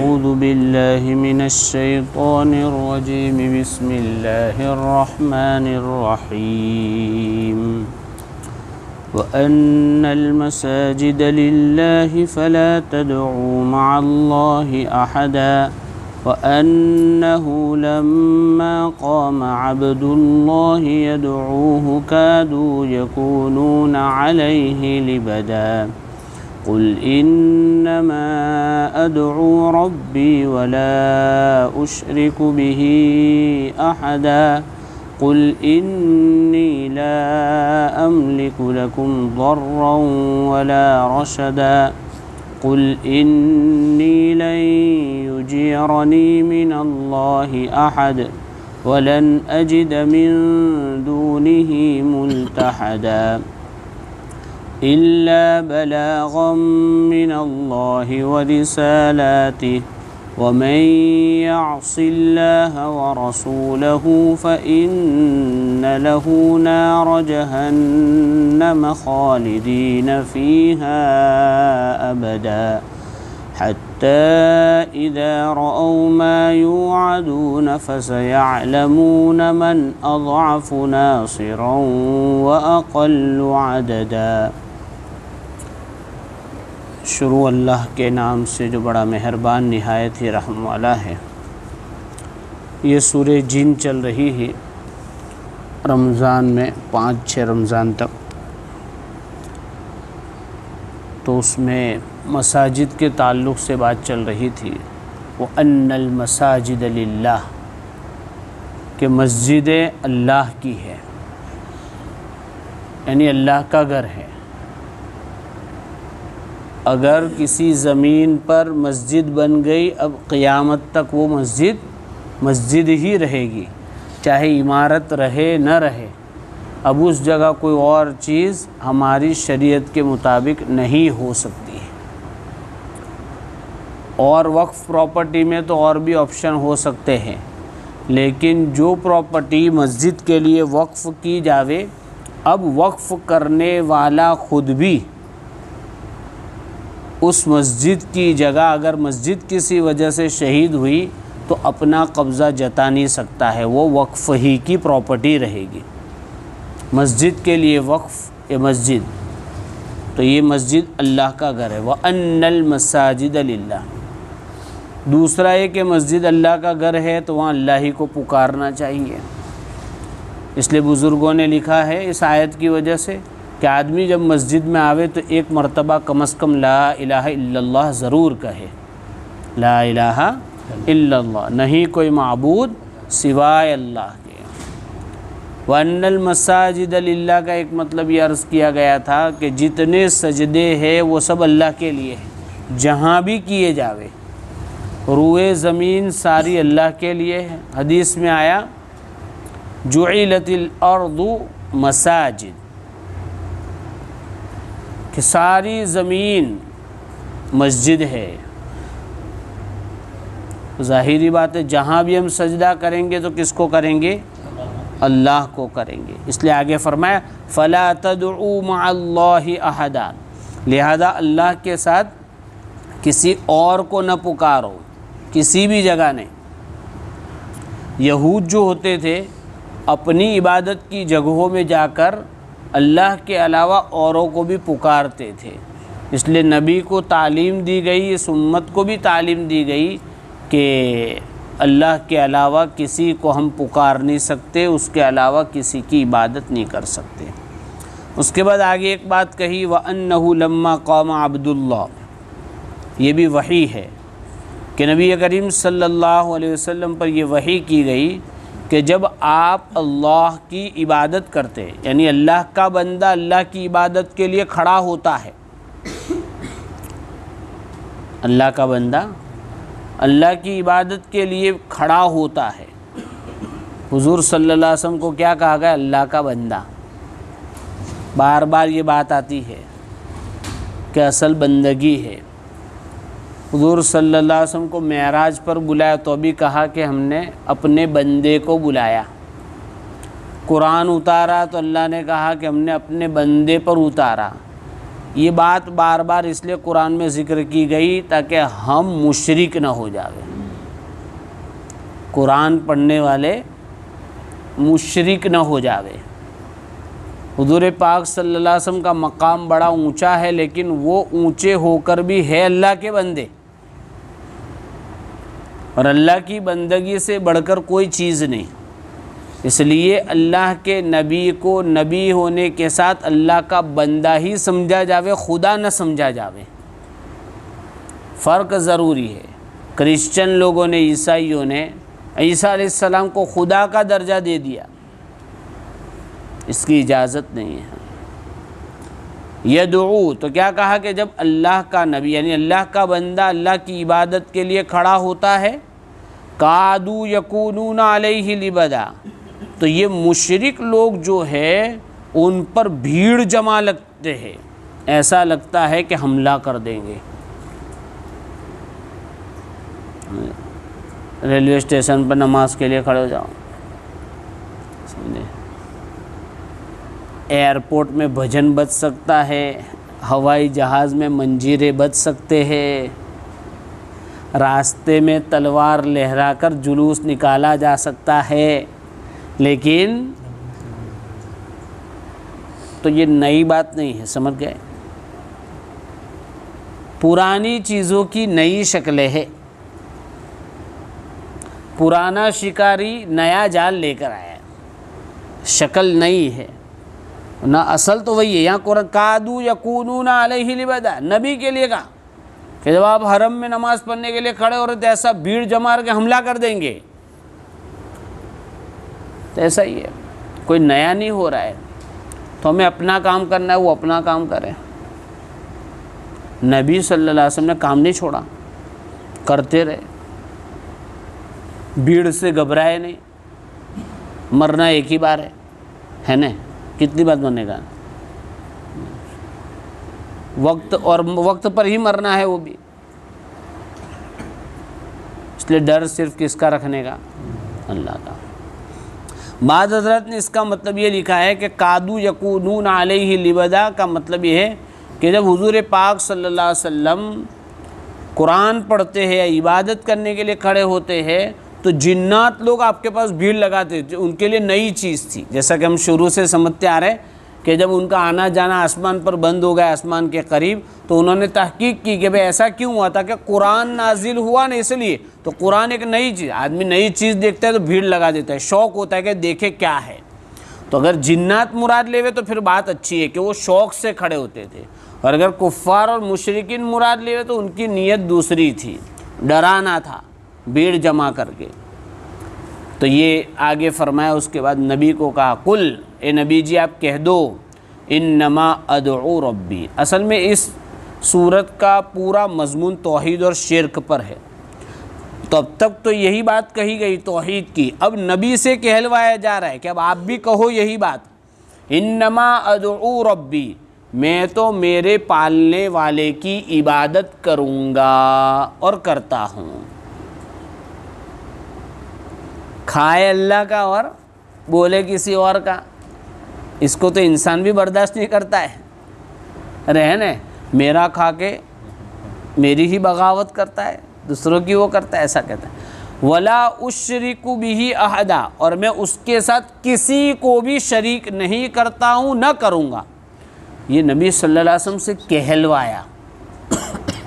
أعوذ بالله من الشيطان الرجيم بسم الله الرحمن الرحيم وأن المساجد لله فلا تدعوا مع الله أحدا وأنه لما قام عبد الله يدعوه كادوا يكونون عليه لبدا قل إنما أدعو ربي ولا أشرك به أحدا قل إني لا أملك لكم ضرا ولا رشدا قل إني لن يجيرني من الله أحد ولن أجد من دونه ملتحدا إلا بلاغا من الله ورسالاته ومن يعص الله ورسوله فإن له نار جهنم خالدين فيها أبدا حتى إذا رأوا ما يوعدون فسيعلمون من أضعف ناصرا وأقل عددا۔ شروع اللہ کے نام سے جو بڑا مہربان نہایت ہی رحم والا ہے۔ یہ سورہ جن چل رہی ہے رمضان میں 5-6 رمضان تک، تو اس میں مساجد کے تعلق سے بات چل رہی تھی۔ وَأَنَّ الْمَسَاجِدَ لِلَّهِ، کہ مسجدیں اللہ کی ہے، یعنی اللہ کا گھر ہے۔ اگر کسی زمین پر مسجد بن گئی، اب قیامت تک وہ مسجد ہی رہے گی، چاہے عمارت رہے نہ رہے۔ اب اس جگہ کوئی اور چیز ہماری شریعت کے مطابق نہیں ہو سکتی ہے۔ اور وقف پراپرٹی میں تو اور بھی آپشن ہو سکتے ہیں، لیکن جو پراپرٹی مسجد کے لیے وقف کی جاوے، اب وقف کرنے والا خود بھی اس مسجد کی جگہ، اگر مسجد کسی وجہ سے شہید ہوئی تو اپنا قبضہ جتا نہیں سکتا ہے، وہ وقف ہی کی پراپرٹی رہے گی۔ مسجد کے لیے وقف یہ مسجد، تو یہ مسجد اللہ کا گھر ہے۔ وَأَنَّ الْمَسَاجِدَ لِلَّهِ۔ دوسرا یہ کہ مسجد اللہ کا گھر ہے تو وہاں اللہ ہی کو پکارنا چاہیے۔ اس لیے بزرگوں نے لکھا ہے اس آیت کی وجہ سے کہ آدمی جب مسجد میں آوے تو ایک مرتبہ کم از کم لا الہ الا اللہ ضرور کہے۔ لا الہ الا اللہ، نہیں کوئی معبود سوائے اللہ کے۔ وَأَنَّ الْمَسَاجِدَ لِلَّهِ کا ایک مطلب یہ عرض کیا گیا تھا کہ جتنے سجدے ہیں وہ سب اللہ کے لیے ہیں، جہاں بھی کیے جاوے۔ روئے زمین ساری اللہ کے لیے ہے۔ حدیث میں آیا جُعِلَتِ الْأَرْضُ مَسَاجِد، کہ ساری زمین مسجد ہے۔ ظاہری بات ہے، جہاں بھی ہم سجدہ کریں گے تو کس کو کریں گے؟ اللہ کو کریں گے۔ اس لیے آگے فرمایا فَلَا تَدْعُوا مَعَ اللَّهِ أَحَدًا، لہذا اللہ کے ساتھ کسی اور کو نہ پکارو، کسی بھی جگہ نہیں۔ یہود جو ہوتے تھے اپنی عبادت کی جگہوں میں جا کر اللہ کے علاوہ اوروں کو بھی پکارتے تھے، اس لیے نبی کو تعلیم دی گئی، اس امت کو بھی تعلیم دی گئی کہ اللہ کے علاوہ کسی کو ہم پکار نہیں سکتے، اس کے علاوہ کسی کی عبادت نہیں کر سکتے۔ اس کے بعد آگے ایک بات کہی وَأَنَّهُ لَمَّا قَامَ عَبْدُ اللَّهِ، یہ بھی وحی ہے کہ نبی کریم صلی اللہ علیہ وسلم پر یہ وحی کی گئی کہ جب آپ اللہ کی عبادت کرتے، یعنی اللہ کا بندہ اللہ کی عبادت کے لیے کھڑا ہوتا ہے، اللہ کا بندہ اللہ کی عبادت کے لیے کھڑا ہوتا ہے۔ حضور صلی اللہ علیہ وسلم کو کیا کہا گیا؟ اللہ کا بندہ۔ بار بار یہ بات آتی ہے کہ اصل بندگی ہے۔ حضور صلی اللہ علیہ وسلم کو معراج پر بلایا تو بھی کہا کہ ہم نے اپنے بندے کو بلایا۔ قرآن اتارا تو اللہ نے کہا کہ ہم نے اپنے بندے پر اتارا۔ یہ بات بار بار اس لیے قرآن میں ذکر کی گئی تاکہ ہم مشرک نہ ہو جاویں، قرآن پڑھنے والے مشرک نہ ہو جاوے۔ حضور پاک صلی اللہ علیہ وسلم کا مقام بڑا اونچا ہے، لیکن وہ اونچے ہو کر بھی ہے اللہ کے بندے، اور اللہ کی بندگی سے بڑھ کر کوئی چیز نہیں۔ اس لیے اللہ کے نبی کو نبی ہونے کے ساتھ اللہ کا بندہ ہی سمجھا جاوے، خدا نہ سمجھا جاوے، فرق ضروری ہے۔ کرسچن لوگوں نے، عیسائیوں نے عیسیٰ علیہ السلام کو خدا کا درجہ دے دیا، اس کی اجازت نہیں ہے۔ یدعو تو کیا کہا کہ جب اللہ کا نبی یعنی اللہ کا بندہ اللہ کی عبادت کے لیے کھڑا ہوتا ہے، کادو یکونون علیہ لبدا، تو یہ مشرک لوگ جو ہے ان پر بھیڑ جمع لگتے ہیں، ایسا لگتا ہے کہ حملہ کر دیں گے۔ ریلوے اسٹیشن پر نماز کے لیے کھڑے ہو جاؤ، سمجھے، ایئرپورٹ میں بھجن بج سکتا ہے، ہوائی جہاز میں منجیرے بج سکتے ہیں، راستے میں تلوار لہرا کر جلوس نکالا جا سکتا ہے، لیکن تو یہ نئی بات نہیں ہے، سمجھ گئے؟ پرانی چیزوں کی نئی شکلیں ہیں۔ پرانا شکاری نیا جال لے کر آیا ہے، شکل نئی ہے، نہ اصل تو وہی ہے۔ یہاں قرآن کادو یکونون علیہ لبدا، نبی کے لیے کہا کہ جب آپ حرم میں نماز پڑھنے کے لیے کھڑے ہو رہے تو ایسا بھیڑ جما کر کے حملہ کر دیں گے، تو ایسا ہی ہے، کوئی نیا نہیں ہو رہا ہے، تو ہمیں اپنا کام کرنا ہے، وہ اپنا کام کرے۔ نبی صلی اللہ علیہ وسلم نے کام نہیں چھوڑا، کرتے رہے، بھیڑ سے گھبرائے نہیں۔ مرنا ایک ہی بار ہے نا، کتنی بار مرنے کا، وقت اور وقت پر ہی مرنا ہے، وہ بھی اس لیے ڈر صرف کس کا رکھنے کا؟ اللہ کا۔ بعض حضرت نے اس کا مطلب یہ لکھا ہے کہ کادو یکونون علیہ لبدا کا مطلب یہ ہے کہ جب حضور پاک صلی اللہ علیہ وسلم قرآن پڑھتے ہیں یا عبادت کرنے کے لیے کھڑے ہوتے ہیں تو جنات لوگ آپ کے پاس بھیڑ لگاتے تھے، ان کے لیے نئی چیز تھی۔ جیسا کہ ہم شروع سے سمجھتے آ رہے ہیں کہ جب ان کا آنا جانا آسمان پر بند ہو گیا، آسمان کے قریب، تو انہوں نے تحقیق کی کہ بھئی ایسا کیوں ہوا تھا، کہ قرآن نازل ہوا نا، اس لیے تو قرآن ایک نئی چیز، آدمی نئی چیز دیکھتا ہے تو بھیڑ لگا دیتا ہے، شوق ہوتا ہے کہ دیکھے کیا ہے۔ تو اگر جنات مراد لے ہوئے تو پھر بات اچھی ہے کہ وہ شوق سے کھڑے ہوتے تھے، اور اگر کفار اور مشرکین مراد لے ہوئے تو ان کی نیت دوسری تھی، ڈرانا تھا بھیڑ جمع کر کے۔ تو یہ آگے فرمایا، اس کے بعد نبی کو کہا قل، اے نبی جی آپ کہہ دو، انما ادعو ربی۔ اصل میں اس سورت کا پورا مضمون توحید اور شرک پر ہے، تو اب تک تو یہی بات کہی گئی توحید کی، اب نبی سے کہلوایا جا رہا ہے کہ اب آپ بھی کہو یہی بات، انما ادعو ربی، میں تو میرے پالنے والے کی عبادت کروں گا اور کرتا ہوں۔ کھائے اللہ کا اور بولے کسی اور کا، اس کو تو انسان بھی برداشت نہیں کرتا ہے، رہنے میرا کھا کے میری ہی بغاوت کرتا ہے، دوسروں کی وہ کرتا ہے، ایسا کہتا ہے۔ ولا اشرک بہ احدا، اور میں اس کے ساتھ کسی کو بھی شریک نہیں کرتا ہوں، نہ کروں گا۔ یہ نبی صلی اللہ علیہ وسلم سے کہلوایا،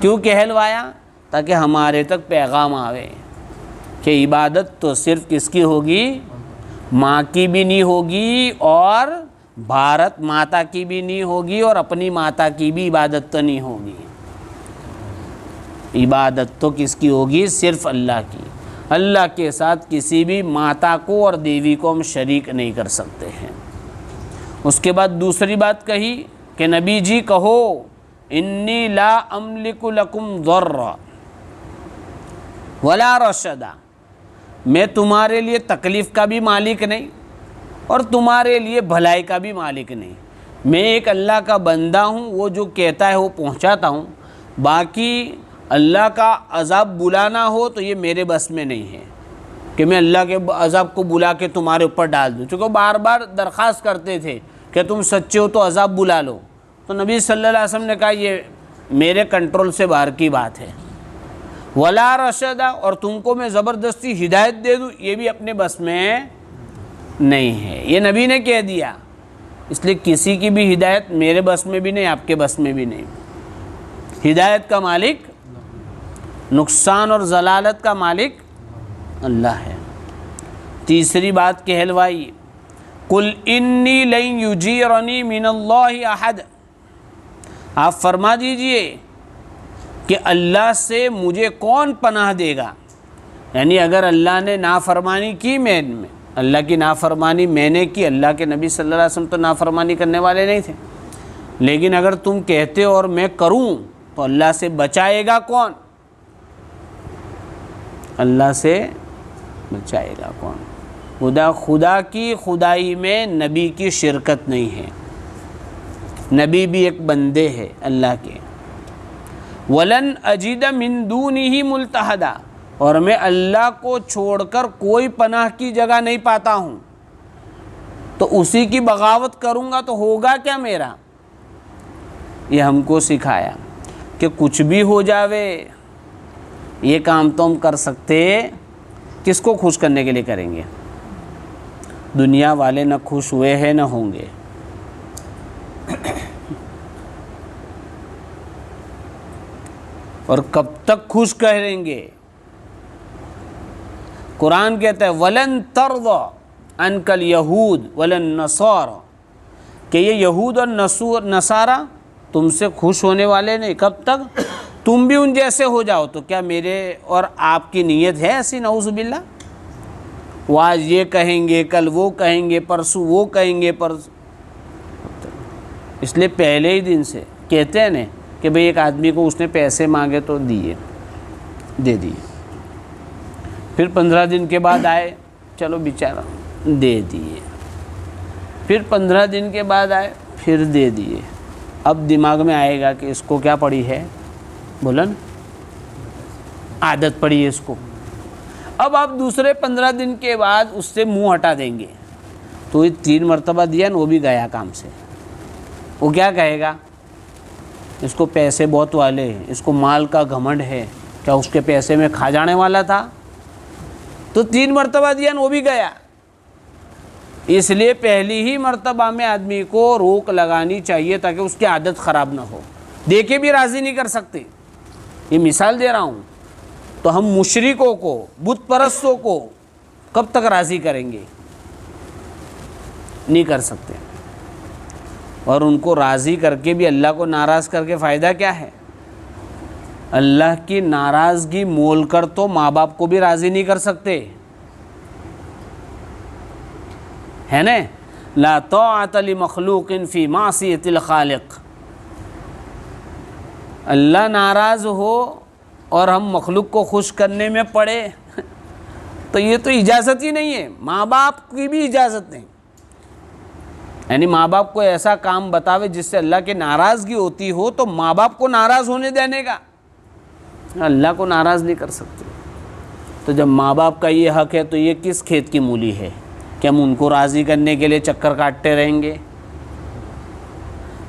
کیوں کہلوایا؟ تاکہ ہمارے تک پیغام آوے کہ عبادت تو صرف کس کی ہوگی؟ ماں کی بھی نہیں ہوگی، اور بھارت ماتا کی بھی نہیں ہوگی، اور اپنی ماتا کی بھی عبادت تو نہیں ہوگی۔ عبادت تو کس کی ہوگی؟ صرف اللہ کی۔ اللہ کے ساتھ کسی بھی ماتا کو اور دیوی کو ہم شریک نہیں کر سکتے ہیں۔ اس کے بعد دوسری بات کہی کہ نبی جی کہو، انی لا املک لکم ضرا ولا رشدا، میں تمہارے لیے تکلیف کا بھی مالک نہیں اور تمہارے لیے بھلائی کا بھی مالک نہیں، میں ایک اللہ کا بندہ ہوں، وہ جو کہتا ہے وہ پہنچاتا ہوں، باقی اللہ کا عذاب بلانا ہو تو یہ میرے بس میں نہیں ہے کہ میں اللہ کے عذاب کو بلا کے تمہارے اوپر ڈال دوں، چونکہ بار بار درخواست کرتے تھے کہ تم سچے ہو تو عذاب بلا لو، تو نبی صلی اللہ علیہ وسلم نے کہا یہ میرے کنٹرول سے باہر کی بات ہے۔ ولا رشدا، اور تم کو میں زبردستی ہدایت دے دوں، یہ بھی اپنے بس میں نہیں ہے، یہ نبی نے کہہ دیا۔ اس لیے کسی کی بھی ہدایت میرے بس میں بھی نہیں، آپ کے بس میں بھی نہیں۔ ہدایت کا مالک، نقصان اور ضلالت کا مالک اللہ ہے۔ تیسری بات کہلوائی، قل انی لن یجیرنی من اللہ احد، آپ فرما دیجئے کہ اللہ سے مجھے کون پناہ دے گا۔ یعنی اگر اللہ نے نافرمانی کی، میں اللہ کی نافرمانی میں نے کی، اللہ کے نبی صلی اللہ علیہ وسلم تو نافرمانی کرنے والے نہیں تھے، لیکن اگر تم کہتے اور میں کروں تو اللہ سے بچائے گا کون؟ اللہ سے بچائے گا کون؟ خدا کی خدائی میں نبی کی شرکت نہیں ہے، نبی بھی ایک بندے ہے اللہ کے۔ وَلَنْ أَجِدَ مِن دُونِهِ مُلْتَحَدًا، اور میں اللہ کو چھوڑ کر کوئی پناہ کی جگہ نہیں پاتا ہوں، تو اسی کی بغاوت کروں گا تو ہوگا کیا میرا؟ یہ ہم کو سکھایا کہ کچھ بھی ہو جاوے یہ کام تو ہم کر سکتے، کس کو خوش کرنے کے لیے کریں گے؟ دنیا والے نہ خوش ہوئے ہیں نہ ہوں گے۔ اور کب تک خوش کریں گے؟ قرآن کہتا ہے وَلَن تَرْضَ عَنْكَ الْيَهُودُ وَلَا النَّصَارَى، کہ یہ یہود اور نصارہ تم سے خوش ہونے والے نہیں۔ کب تک؟ تم بھی ان جیسے ہو جاؤ۔ تو کیا میرے اور آپ کی نیت ہے ایسی؟ نعوذ باللہ۔ وہ آج یہ کہیں گے، کل وہ کہیں گے، پرسوں وہ کہیں گے، اس لیے پہلے ہی دن سے کہتے ہیں نا کہ بھئی ایک آدمی کو اس نے پیسے مانگے تو دے دیے، پھر 15 دن کے بعد آئے، چلو بیچارہ دے دیے، پھر 15 دن کے بعد آئے، پھر دے دیے۔ اب دماغ میں آئے گا کہ اس کو کیا پڑی ہے؟ بولن عادت پڑی ہے اس کو۔ اب آپ دوسرے 15 دن کے بعد اس سے منہ ہٹا دیں گے تو یہ 3 مرتبہ دیا نا، وہ بھی گیا کام سے۔ وہ کیا کہے گا؟ اس کو پیسے بہت والے ہیں، اس کو مال کا گھمنڈ ہے، کیا اس کے پیسے میں کھا جانے والا تھا؟ تو 3 مرتبہ دیا نا، وہ بھی گیا۔ اس لیے پہلی ہی مرتبہ میں آدمی کو روک لگانی چاہیے تاکہ اس کی عادت خراب نہ ہو۔ دے کے بھی راضی نہیں کر سکتے، یہ مثال دے رہا ہوں۔ تو ہم مشرکوں کو، بت پرستوں کو کب تک راضی کریں گے؟ نہیں کر سکتے۔ اور ان کو راضی کر کے بھی اللہ کو ناراض کر کے فائدہ کیا ہے؟ اللہ کی ناراضگی مول کر تو ماں باپ کو بھی راضی نہیں کر سکتے، ہے نا؟ لا طاعۃ لمخلوق فی معصیۃ الخالق۔ اللہ ناراض ہو اور ہم مخلوق کو خوش کرنے میں پڑے تو یہ تو اجازت ہی نہیں ہے، ماں باپ کی بھی اجازت نہیں۔ یعنی ماں باپ کو ایسا کام بتاوے جس سے اللہ کی ناراضگی ہوتی ہو تو ماں باپ کو ناراض ہونے دینے کا، اللہ کو ناراض نہیں کر سکتے۔ تو جب ماں باپ کا یہ حق ہے تو یہ کس کھیت کی مولی ہے کہ ہم ان کو راضی کرنے کے لیے چکر کاٹتے رہیں گے؟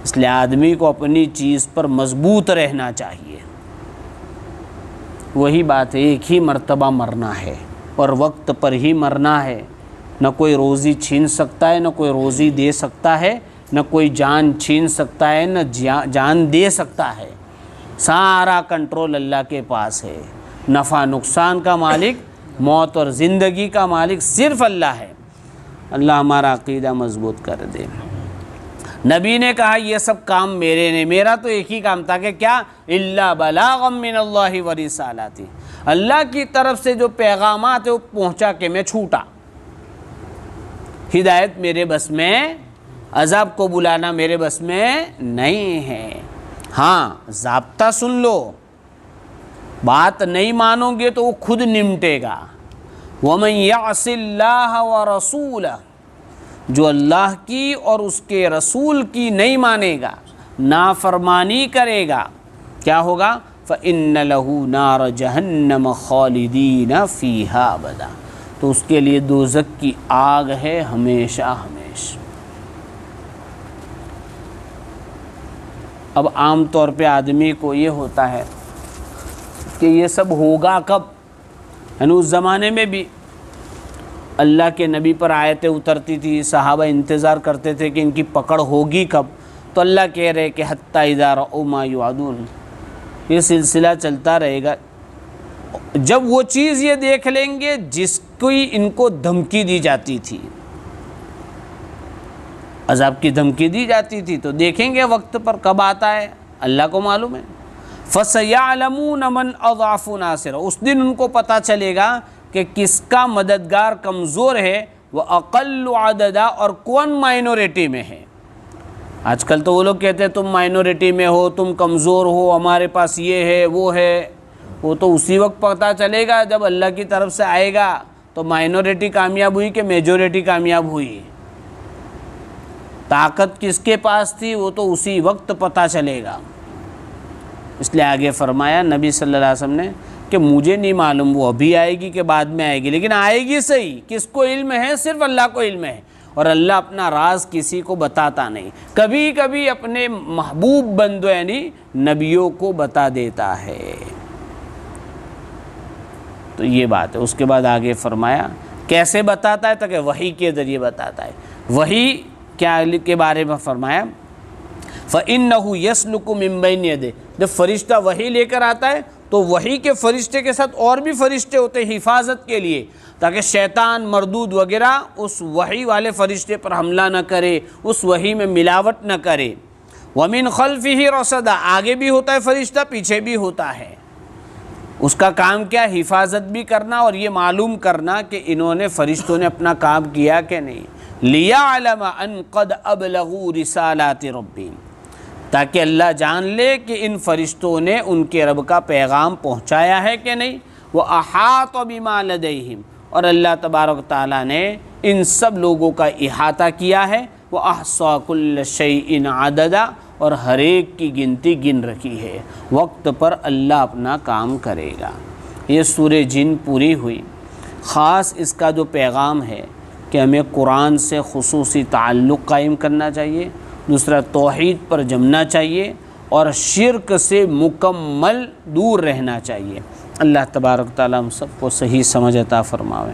اس لیے آدمی کو اپنی چیز پر مضبوط رہنا چاہیے۔ وہی بات ہے، ایک ہی مرتبہ مرنا ہے اور وقت پر ہی مرنا ہے۔ نہ کوئی روزی چھین سکتا ہے، نہ کوئی روزی دے سکتا ہے، نہ کوئی جان چھین سکتا ہے، نہ جان دے سکتا ہے۔ سارا کنٹرول اللہ کے پاس ہے۔ نفع نقصان کا مالک، موت اور زندگی کا مالک صرف اللہ ہے۔ اللہ ہمارا عقیدہ مضبوط کر دے۔ نبی نے کہا یہ سب کام میرے نے، میرا تو ایک ہی کام تھا کہ کیا؟ الا بلاغا من اللہ ورسالتہ، اللہ کی طرف سے جو پیغامات ہیں وہ پہنچا کے میں چھوٹا۔ ہدایت میرے بس میں، عذاب کو بلانا میرے بس میں نہیں ہے۔ ہاں ضابطہ سن لو، بات نہیں مانو گے تو وہ خود نمٹے گا۔ وَمَن يَعْصِ اللَّهَ وَرَسُولَهُ، جو اللہ کی اور اس کے رسول کی نہیں مانے گا، نافرمانی کرے گا، کیا ہوگا؟ فَإِنَّ لَهُ نَارَ جَهَنَّمَ خَالِدِينَ فِيهَا أَبَدًا، تو اس کے لیے دوزخ کی آگ ہے ہمیشہ ہمیشہ۔ اب عام طور پہ آدمی کو یہ ہوتا ہے کہ یہ سب ہوگا کب، یعنی اس زمانے میں بھی اللہ کے نبی پر آیتیں اترتی تھی، صحابہ انتظار کرتے تھے کہ ان کی پکڑ ہوگی کب، تو اللہ کہہ رہے کہ حتی اذا رأوا ما یوعدون، یہ سلسلہ چلتا رہے گا جب وہ چیز یہ دیکھ لیں گے جس کی ان کو دھمکی دی جاتی تھی، عذاب کی دھمکی دی جاتی تھی، تو دیکھیں گے وقت پر کب آتا ہے، اللہ کو معلوم ہے۔ فَسَيَعْلَمُونَ مَنْ أَضْعَفُ نَاصِرًا، اس دن ان کو پتہ چلے گا کہ کس کا مددگار کمزور ہے، وَأَقَلُّ عَدَدًا، اور کون مائنورٹی میں ہے۔ آج کل تو وہ لوگ کہتے ہیں تم مائنورٹی میں ہو، تم کمزور ہو، ہمارے پاس یہ ہے وہ ہے، وہ تو اسی وقت پتہ چلے گا جب اللہ کی طرف سے آئے گا تو مائنورٹی کامیاب ہوئی کہ میجورٹی کامیاب ہوئی، طاقت کس کے پاس تھی وہ تو اسی وقت پتہ چلے گا۔ اس لیے آگے فرمایا نبی صلی اللہ علیہ وسلم نے کہ مجھے نہیں معلوم وہ ابھی آئے گی کہ بعد میں آئے گی، لیکن آئے گی صحیح، کس کو علم ہے؟ صرف اللہ کو علم ہے، اور اللہ اپنا راز کسی کو بتاتا نہیں، کبھی کبھی اپنے محبوب بندوں یعنی نبیوں کو بتا دیتا ہے۔ تو یہ بات ہے۔ اس کے بعد آگے فرمایا کیسے بتاتا ہے؟ تاکہ وحی کے ذریعے بتاتا ہے۔ وحی کیا کے بارے میں فرمایا فَإِنَّهُ يَسْلُكُ مِن بَيْنِ يَدَيْهِ، جب فرشتہ وحی لے کر آتا ہے تو وحی کے فرشتے کے ساتھ اور بھی فرشتے ہوتے ہیں حفاظت کے لیے، تاکہ شیطان مردود وغیرہ اس وحی والے فرشتے پر حملہ نہ کرے، اس وحی میں ملاوٹ نہ کرے۔ وَمِن خَلْفِهِ رَصَدًا، آگے بھی ہوتا ہے فرشتہ، پیچھے بھی ہوتا ہے۔ اس کا کام کیا؟ حفاظت بھی کرنا اور یہ معلوم کرنا کہ انہوں نے فرشتوں نے اپنا کام کیا کہ نہیں۔ لِيَعْلَمَ أَن قَدْ أَبْلَغُوا رِسَالَاتِ رَبِّهِمْ، تاکہ اللہ جان لے کہ ان فرشتوں نے ان کے رب کا پیغام پہنچایا ہے کہ نہیں۔ وَأَحَاطَ بِمَا لَدَيْهِمْ، اور اللہ تبارک تعالیٰ نے ان سب لوگوں کا احاطہ کیا ہے۔ وَأَحْصَىٰ كُلَّ شَيْءٍ عَدَدًا، اور ہر ایک کی گنتی گن رکھی ہے، وقت پر اللہ اپنا کام کرے گا۔ یہ سورہ جن پوری ہوئی۔ خاص اس کا جو پیغام ہے کہ ہمیں قرآن سے خصوصی تعلق قائم کرنا چاہیے، دوسرا توحید پر جمنا چاہیے، اور شرک سے مکمل دور رہنا چاہیے۔ اللہ تبارک تعالیٰ ہم سب کو صحیح سمجھ عطا فرماوے۔